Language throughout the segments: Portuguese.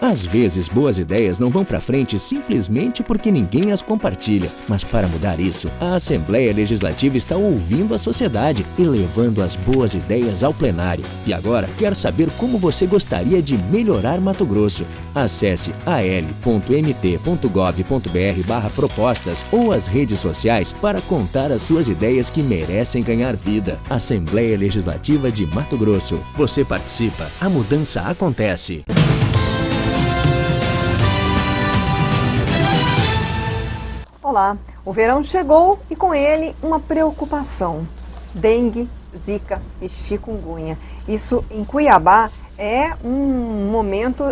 Às vezes, boas ideias não vão para frente simplesmente porque ninguém as compartilha. Mas para mudar isso, a Assembleia Legislativa está ouvindo a sociedade e levando as boas ideias ao plenário. E agora, quer saber como você gostaria de melhorar Mato Grosso? Acesse al.mt.gov.br/propostas ou as redes sociais para contar as suas ideias que merecem ganhar vida. Assembleia Legislativa de Mato Grosso. Você participa, a mudança acontece. Olá, o verão chegou e com ele uma preocupação: dengue, zika e chikungunya. Isso em Cuiabá é um momento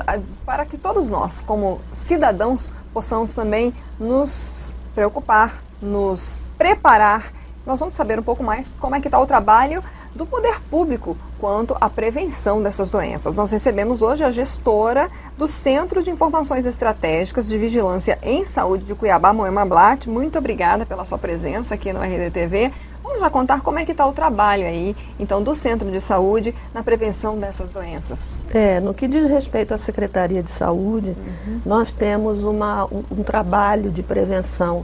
para que todos nós, como cidadãos, possamos também nos preocupar, nos preparar. Nós vamos saber um pouco mais como é que está o trabalho do poder público quanto à prevenção dessas doenças. Nós recebemos hoje a gestora do Centro de Informações Estratégicas de Vigilância em Saúde de Cuiabá, Moema Blatt. Muito obrigada pela sua presença aqui no RDTV. Vamos já contar como é que está o trabalho aí, então, do Centro de Saúde na prevenção dessas doenças. No que diz respeito à Secretaria de Saúde, nós temos um trabalho de prevenção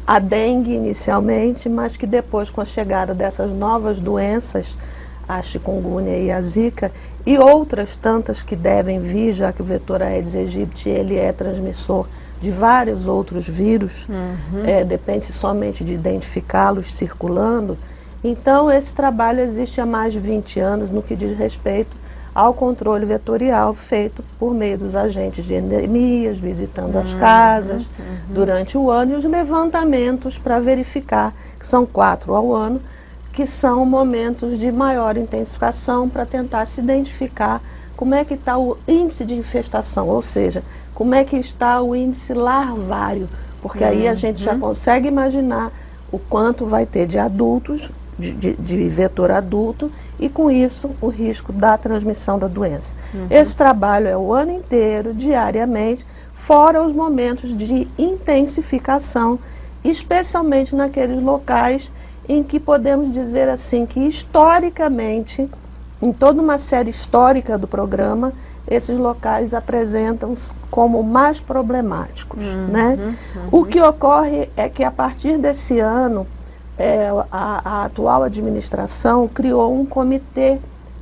a dengue inicialmente, mas que depois, com a chegada dessas novas doenças, a chikungunya e a zika, e outras tantas que devem vir, já que o vetor Aedes aegypti ele é transmissor de vários outros vírus, depende somente de identificá-los circulando. Então, esse trabalho existe há mais de 20 anos no que diz respeito ao controle vetorial feito por meio dos agentes de endemias, visitando as casas durante o ano, e os levantamentos para verificar, que são 4 ao ano, que são momentos de maior intensificação para tentar se identificar como é que está o índice de infestação, ou seja, como é que está o índice larvário, porque aí a gente já consegue imaginar o quanto vai ter de adultos, de vetor adulto, e com isso o risco da transmissão da doença. Esse trabalho é o ano inteiro, diariamente, fora os momentos de intensificação, especialmente naqueles locais em que podemos dizer assim que historicamente, em toda uma série histórica do programa, esses locais apresentam-se como mais problemáticos, né? O que ocorre é que a partir desse ano, a atual administração criou um comitê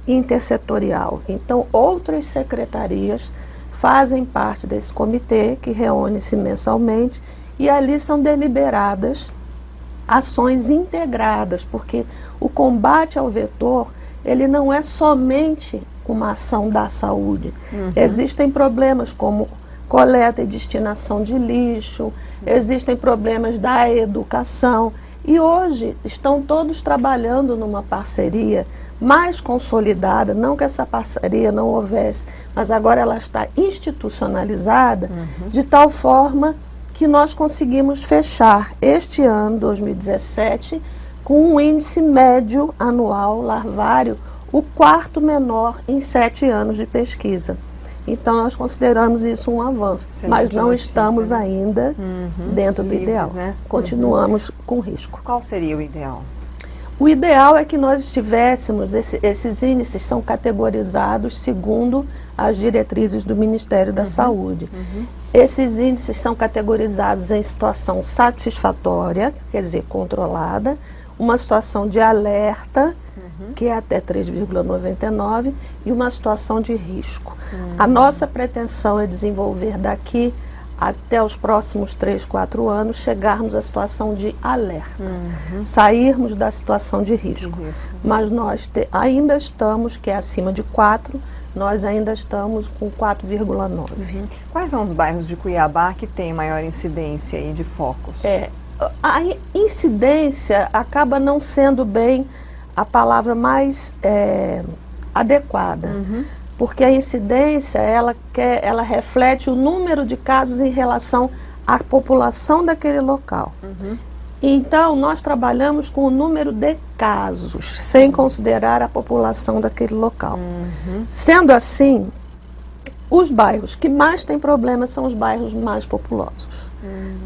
intersetorial. Então, outras secretarias fazem parte desse comitê, que reúne-se mensalmente, e ali são deliberadas ações integradas, porque o combate ao vetor, ele não é somente uma ação da saúde. Existem problemas como coleta e destinação de lixo, existem problemas da educação, e hoje estão todos trabalhando numa parceria mais consolidada, não que essa parceria não houvesse, mas agora ela está institucionalizada, de tal forma que nós conseguimos fechar este ano, 2017, com um índice médio anual larvário, o 4º menor em 7 anos de pesquisa. Então, nós consideramos isso um avanço, mas não estamos ainda dentro do ideal. Né? Continuamos com risco. Qual seria o ideal? O ideal é que nós estivéssemos, esses índices são categorizados segundo as diretrizes do Ministério da Saúde. Esses índices são categorizados em situação satisfatória, quer dizer, controlada, uma situação de alerta, que é até 3,99, e uma situação de risco. A nossa pretensão é desenvolver daqui até os próximos 3, 4 anos, chegarmos à situação de alerta, sairmos da situação de risco. Mas nós ainda estamos, que é acima de 4, nós ainda estamos com 4,9. Quais são os bairros de Cuiabá que têm maior incidência aí de focos? A incidência acaba não sendo bem a palavra mais adequada, porque a incidência ela reflete o número de casos em relação à população daquele local. Então, nós trabalhamos com o número de casos, sem considerar a população daquele local. Sendo assim, os bairros que mais têm problemas são os bairros mais populosos.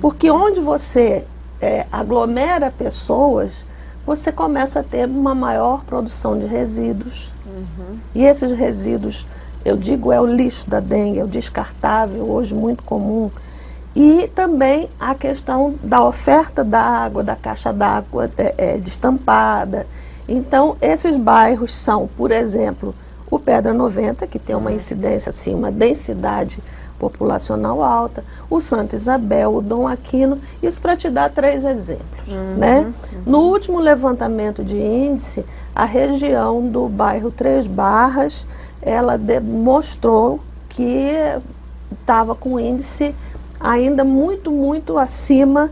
Porque onde você aglomera pessoas, você começa a ter uma maior produção de resíduos. E esses resíduos eu digo é o lixo da dengue, é o descartável, hoje muito comum. E também a questão da oferta da água, da caixa d'água destampada. Então, esses bairros são, por exemplo, o Pedra 90, que tem uma incidência, assim, uma densidade populacional alta, o Santa Isabel, o Dom Aquino, isso para te dar 3 exemplos. Né? No último levantamento de índice, a região do bairro Três Barras, ela demonstrou que estava com índice ainda muito, muito acima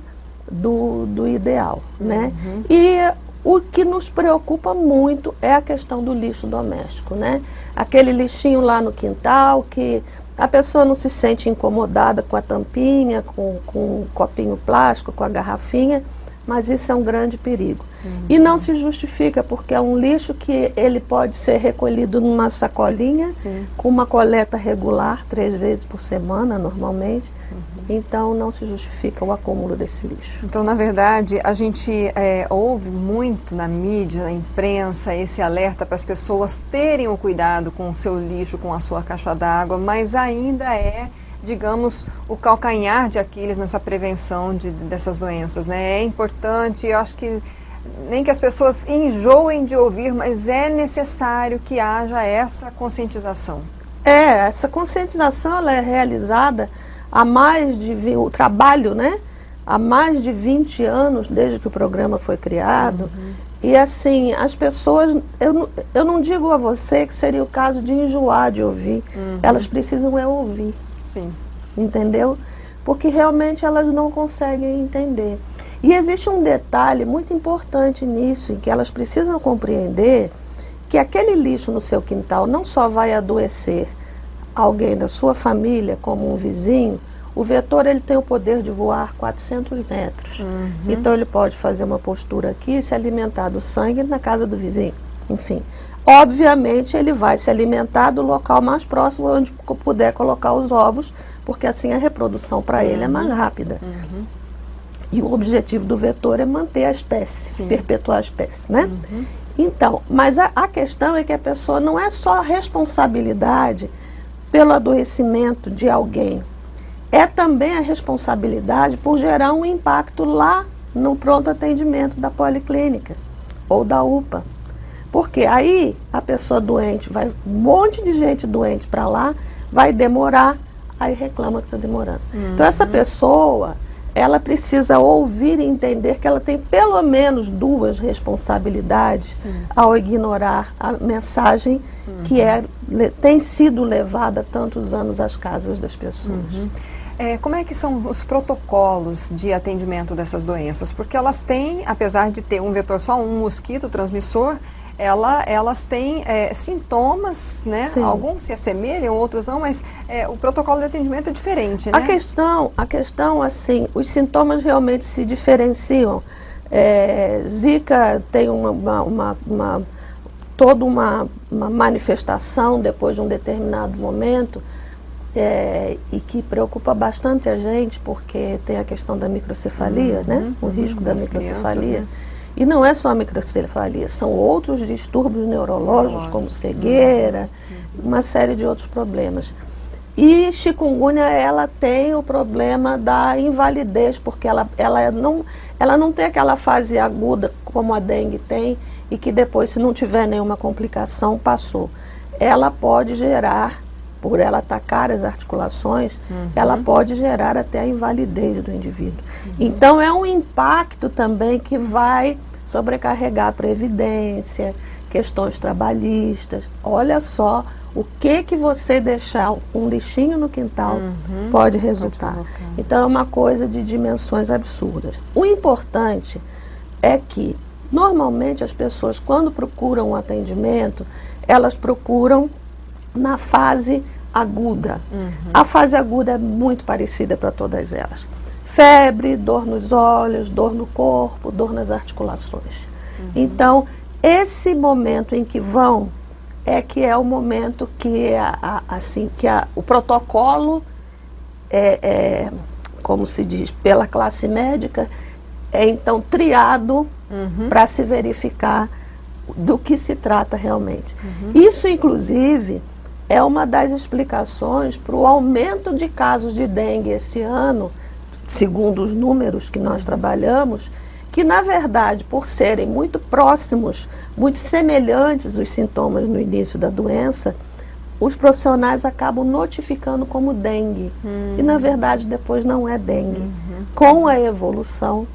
do ideal. Né? E o que nos preocupa muito é a questão do lixo doméstico, né? Aquele lixinho lá no quintal que a pessoa não se sente incomodada com a tampinha, com o copinho plástico, com a garrafinha, mas isso é um grande perigo. E não se justifica, porque é um lixo que ele pode ser recolhido numa sacolinha, com uma coleta regular, 3 vezes por semana, normalmente. Então, não se justifica o acúmulo desse lixo. Então, na verdade, a gente ouve muito na mídia, na imprensa, esse alerta para as pessoas terem o cuidado com o seu lixo, com a sua caixa d'água, mas ainda é, digamos, o calcanhar de Aquiles nessa prevenção dessas doenças, né? É importante, eu acho que nem que as pessoas enjoem de ouvir, mas é necessário que haja essa conscientização. Essa conscientização ela é realizada há mais de o trabalho, né? Há mais de 20 anos, desde que o programa foi criado. E assim, as pessoas, eu não digo a você que seria o caso de enjoar de ouvir. Elas precisam ouvir. Sim. Entendeu? Porque realmente elas não conseguem entender. E existe um detalhe muito importante nisso, em que elas precisam compreender que aquele lixo no seu quintal não só vai adoecer alguém da sua família, como um vizinho. O vetor ele tem o poder de voar 400 metros. Então ele pode fazer uma postura aqui e se alimentar do sangue na casa do vizinho. Enfim, obviamente ele vai se alimentar do local mais próximo onde puder colocar os ovos, porque assim a reprodução para ele é mais rápida. E o objetivo do vetor é manter a espécie, perpetuar a espécie, né? Então, mas a questão é que a pessoa não é só a responsabilidade pelo adoecimento de alguém, é também a responsabilidade por gerar um impacto lá no pronto atendimento da policlínica ou da UPA. Porque aí a pessoa doente, vai um monte de gente doente para lá, vai demorar, aí reclama que está demorando. Então essa pessoa, ela precisa ouvir e entender que ela tem pelo menos 2 responsabilidades ao ignorar a mensagem que tem sido levada há tantos anos às casas das pessoas. Como é que são os protocolos de atendimento dessas doenças? Porque elas têm, apesar de ter um vetor só, um mosquito transmissor, elas têm sintomas, né? Alguns se assemelham, outros não, mas o protocolo de atendimento é diferente, né? A questão, assim, os sintomas realmente se diferenciam. Zika tem toda uma manifestação depois de um determinado momento, e que preocupa bastante a gente, porque tem a questão da microcefalia, né? O risco da microcefalia. Crianças, né? E não é só a microcefalia, são outros distúrbios neurológicos, como cegueira, uma série de outros problemas. E chikungunya, ela tem o problema da invalidez, porque ela não tem aquela fase aguda como a dengue tem, e que depois, se não tiver nenhuma complicação, passou. Ela pode gerar, por ela atacar as articulações, ela pode gerar até a invalidez do indivíduo. Então é um impacto também que vai sobrecarregar a previdência, questões trabalhistas. Olha só o que você deixar um lixinho no quintal pode resultar. Então é uma coisa de dimensões absurdas. O importante é que normalmente as pessoas, quando procuram um atendimento, elas procuram na fase aguda. A fase aguda é muito parecida para todas elas. Febre, dor nos olhos, dor no corpo, dor nas articulações. Então, esse momento em que vão que é o momento que, o protocolo, como se diz, pela classe médica, então triado para se verificar do que se trata realmente. Isso, inclusive, é uma das explicações para o aumento de casos de dengue esse ano, segundo os números que nós trabalhamos, que na verdade, por serem muito próximos, muito semelhantes os sintomas no início da doença, os profissionais acabam notificando como dengue. E na verdade depois não é dengue. Com a evolução,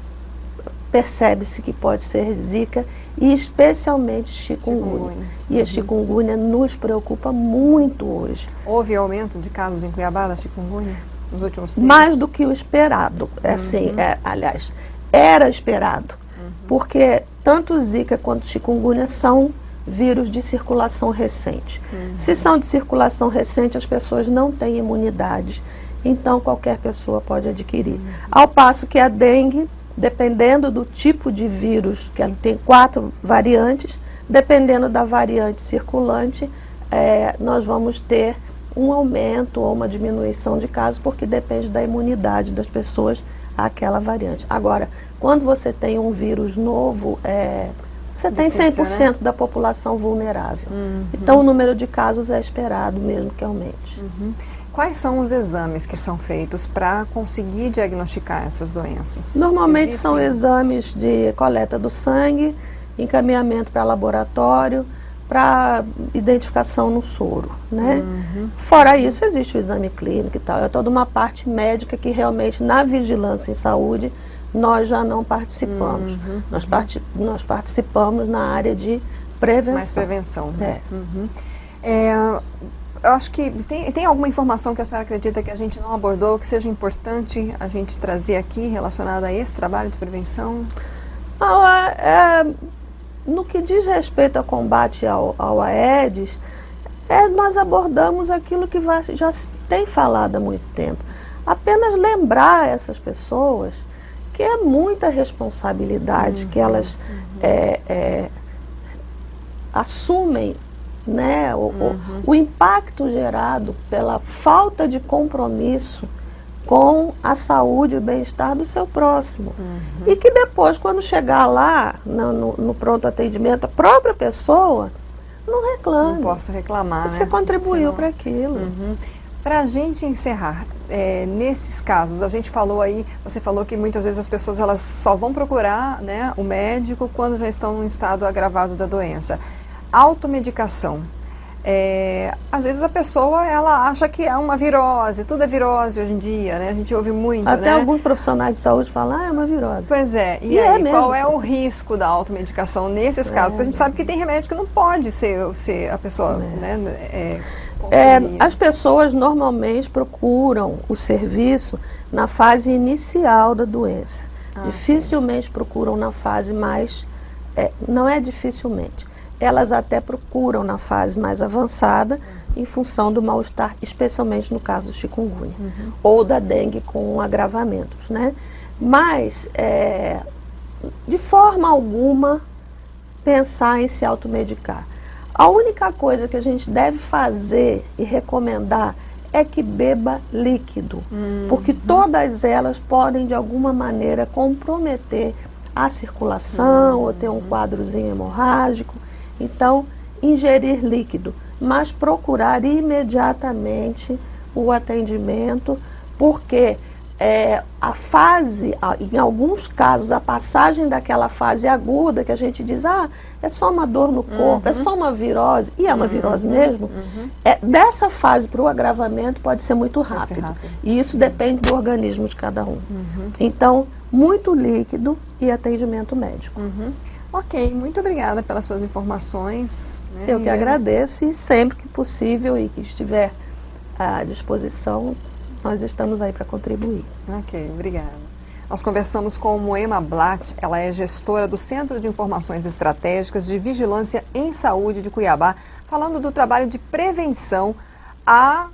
percebe-se que pode ser zika e especialmente chikungunya. E a chikungunya nos preocupa muito hoje. Houve aumento de casos em Cuiabá da chikungunya nos últimos tempos? Mais do que o esperado. Aliás, era esperado. Porque tanto zika quanto chikungunya são vírus de circulação recente. Se são de circulação recente, as pessoas não têm imunidade. Então qualquer pessoa pode adquirir. Ao passo que a dengue, dependendo do tipo de vírus, que ela tem 4 variantes, dependendo da variante circulante, nós vamos ter um aumento ou uma diminuição de casos, porque depende da imunidade das pessoas àquela variante. Agora, quando você tem um vírus novo, você tem 100% da população vulnerável. Então, o número de casos é esperado mesmo que aumente. Quais são os exames que são feitos para conseguir diagnosticar essas doenças? Normalmente são exames de coleta do sangue, encaminhamento para laboratório, para identificação no soro, né? Fora isso, existe o exame clínico e tal. É toda uma parte médica que realmente, na vigilância em saúde, nós já não participamos. Nós participamos na área de prevenção. Mais prevenção. Eu acho que tem alguma informação que a senhora acredita que a gente não abordou, que seja importante a gente trazer aqui relacionada a esse trabalho de prevenção? No que diz respeito ao combate ao Aedes, nós abordamos aquilo que já se tem falado há muito tempo. Apenas lembrar essas pessoas que é muita responsabilidade que elas assumem, né, o impacto gerado pela falta de compromisso com a saúde e o bem-estar do seu próximo. E que depois, quando chegar lá, no pronto atendimento, a própria pessoa não reclame. Não possa reclamar, Você né? contribuiu para aquilo. Para a gente encerrar, nesses casos, você falou que muitas vezes as pessoas elas só vão procurar, né, o médico quando já estão num estado agravado da doença. Automedicação. Às vezes a pessoa ela acha que é uma virose, tudo é virose hoje em dia, né? A gente ouve muito, Até né? alguns profissionais de saúde falam, é uma virose. Pois é, e aí qual é o risco da automedicação nesses casos? Porque a gente sabe que tem remédio que não pode ser a pessoa, né, consumir. As pessoas normalmente procuram o serviço na fase inicial da doença. Dificilmente procuram na fase mais... não é dificilmente. Elas até procuram na fase mais avançada em função do mal-estar, especialmente no caso do chikungunya ou da dengue com agravamentos, né? Mas, de forma alguma, pensar em se automedicar. A única coisa que a gente deve fazer e recomendar é que beba líquido, porque todas elas podem, de alguma maneira, comprometer a circulação ou ter um quadrozinho hemorrágico. Então, ingerir líquido, mas procurar imediatamente o atendimento, porque a fase, em alguns casos, a passagem daquela fase aguda, que a gente diz, é só uma dor no corpo, é só uma virose, e é uma virose mesmo, dessa fase para o agravamento pode ser muito rápido. E isso depende do organismo de cada um. Então, muito líquido e atendimento médico. Ok, muito obrigada pelas suas informações. Né? Eu que agradeço e sempre que possível e que estiver à disposição, nós estamos aí para contribuir. Ok, obrigada. Nós conversamos com Moema Blatt, ela é gestora do Centro de Informações Estratégicas de Vigilância em Saúde de Cuiabá, falando do trabalho de prevenção à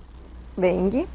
dengue,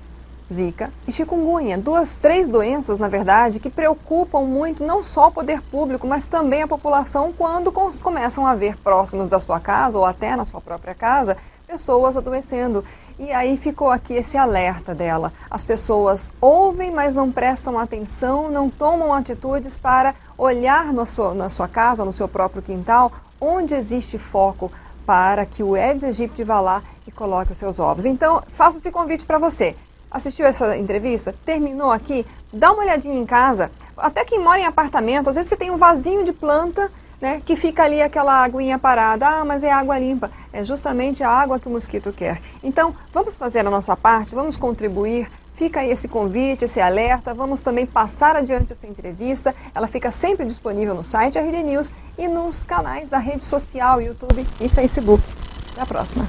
zika e chikungunya, 3 doenças, na verdade, que preocupam muito não só o poder público, mas também a população quando começam a ver próximos da sua casa ou até na sua própria casa, pessoas adoecendo. E aí ficou aqui esse alerta dela. As pessoas ouvem, mas não prestam atenção, não tomam atitudes para olhar na sua casa, no seu próprio quintal, onde existe foco para que o Aedes aegypti vá lá e coloque os seus ovos. Então, faço esse convite para você. Assistiu essa entrevista? Terminou aqui? Dá uma olhadinha em casa. Até quem mora em apartamento, às vezes você tem um vasinho de planta, né, que fica ali aquela aguinha parada. Ah, mas é água limpa. É justamente a água que o mosquito quer. Então, vamos fazer a nossa parte, vamos contribuir. Fica aí esse convite, esse alerta. Vamos também passar adiante essa entrevista. Ela fica sempre disponível no site RD News e nos canais da rede social, YouTube e Facebook. Até a próxima.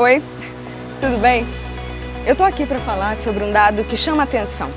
Oi, tudo bem? Eu tô aqui para falar sobre um dado que chama atenção.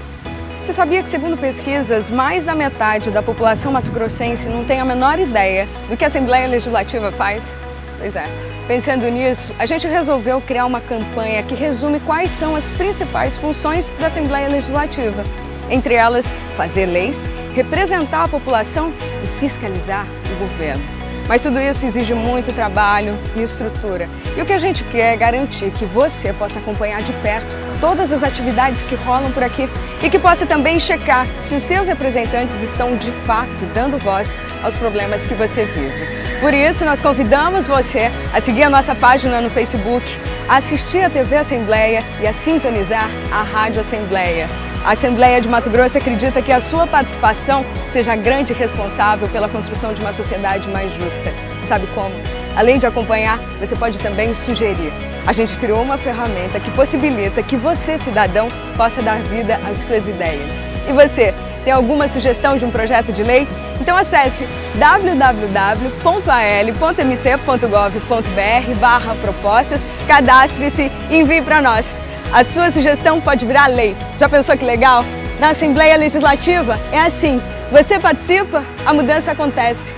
Você sabia que, segundo pesquisas, mais da metade da população mato-grossense não tem a menor ideia do que a Assembleia Legislativa faz? Pois é, pensando nisso, a gente resolveu criar uma campanha que resume quais são as principais funções da Assembleia Legislativa. Entre elas, fazer leis, representar a população e fiscalizar o governo. Mas tudo isso exige muito trabalho e estrutura. E o que a gente quer é garantir que você possa acompanhar de perto todas as atividades que rolam por aqui e que possa também checar se os seus representantes estão de fato dando voz aos problemas que você vive. Por isso, nós convidamos você a seguir a nossa página no Facebook, a assistir a TV Assembleia e a sintonizar a Rádio Assembleia. A Assembleia de Mato Grosso acredita que a sua participação seja a grande responsável pela construção de uma sociedade mais justa. Sabe como? Além de acompanhar, você pode também sugerir. A gente criou uma ferramenta que possibilita que você, cidadão, possa dar vida às suas ideias. E você, tem alguma sugestão de um projeto de lei? Então acesse www.al.mt.gov.br/propostas, cadastre-se e envie para nós. A sua sugestão pode virar lei. Já pensou que legal? Na Assembleia Legislativa é assim. Você participa, a mudança acontece.